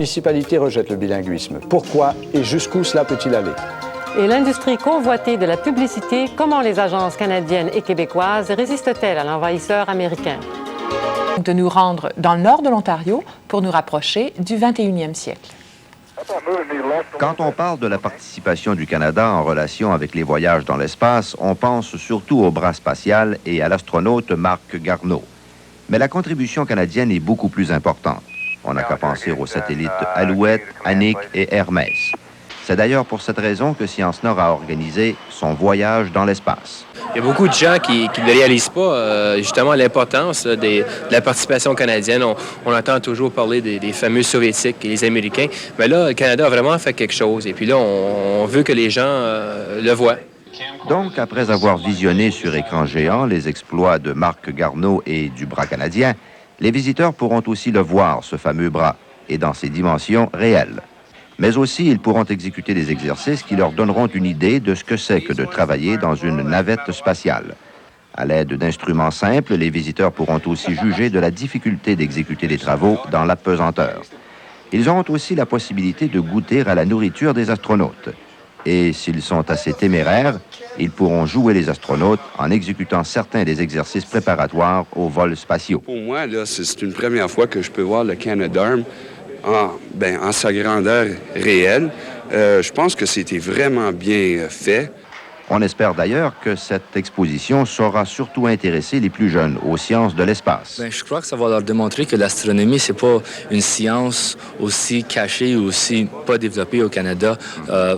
La municipalité rejette le bilinguisme. Pourquoi et jusqu'où cela peut-il aller? Et l'industrie convoitée de la publicité, comment les agences canadiennes et québécoises résistent-elles à l'envahisseur américain? De nous rendre dans le nord de l'Ontario pour nous rapprocher du 21e siècle. Quand on parle de la participation du Canada en relation avec les voyages dans l'espace, on pense surtout au bras spatial et à l'astronaute Marc Garneau. Mais la contribution canadienne est beaucoup plus importante. On n'a qu'à penser aux satellites Alouette, Anik et Hermès. C'est d'ailleurs pour cette raison que Science Nord a organisé son voyage dans l'espace. Il y a beaucoup de gens qui ne réalisent pas justement l'importance de la participation canadienne. On entend toujours parler des fameux soviétiques et les Américains, mais là, le Canada a vraiment fait quelque chose. Et puis là, on veut que les gens le voient. Donc, après avoir visionné sur écran géant les exploits de Marc Garneau et du bras canadien, les visiteurs pourront aussi le voir, ce fameux bras, et dans ses dimensions réelles. Mais aussi, ils pourront exécuter des exercices qui leur donneront une idée de ce que c'est que de travailler dans une navette spatiale. À l'aide d'instruments simples, les visiteurs pourront aussi juger de la difficulté d'exécuter les travaux dans l'apesanteur. Ils auront aussi la possibilité de goûter à la nourriture des astronautes. Et s'ils sont assez téméraires, ils pourront jouer les astronautes en exécutant certains des exercices préparatoires aux vols spatiaux. Pour moi, là, c'est une première fois que je peux voir le Canadarm en sa grandeur réelle. Je pense que c'était vraiment bien fait. On espère d'ailleurs que cette exposition saura surtout intéresser les plus jeunes aux sciences de l'espace. Je crois que ça va leur démontrer que l'astronomie, c'est pas une science aussi cachée ou aussi pas développée au Canada.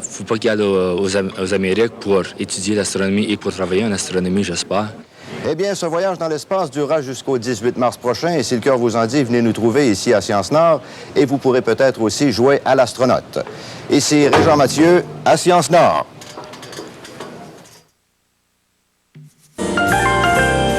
Faut pas qu'ils aillent aux Amériques pour étudier l'astronomie et pour travailler en astronomie, j'espère. Eh bien, ce voyage dans l'espace durera jusqu'au 18 mars prochain. Et si le cœur vous en dit, venez nous trouver ici à Science Nord et vous pourrez peut-être aussi jouer à l'astronaute. Ici Régent Mathieu à Science Nord.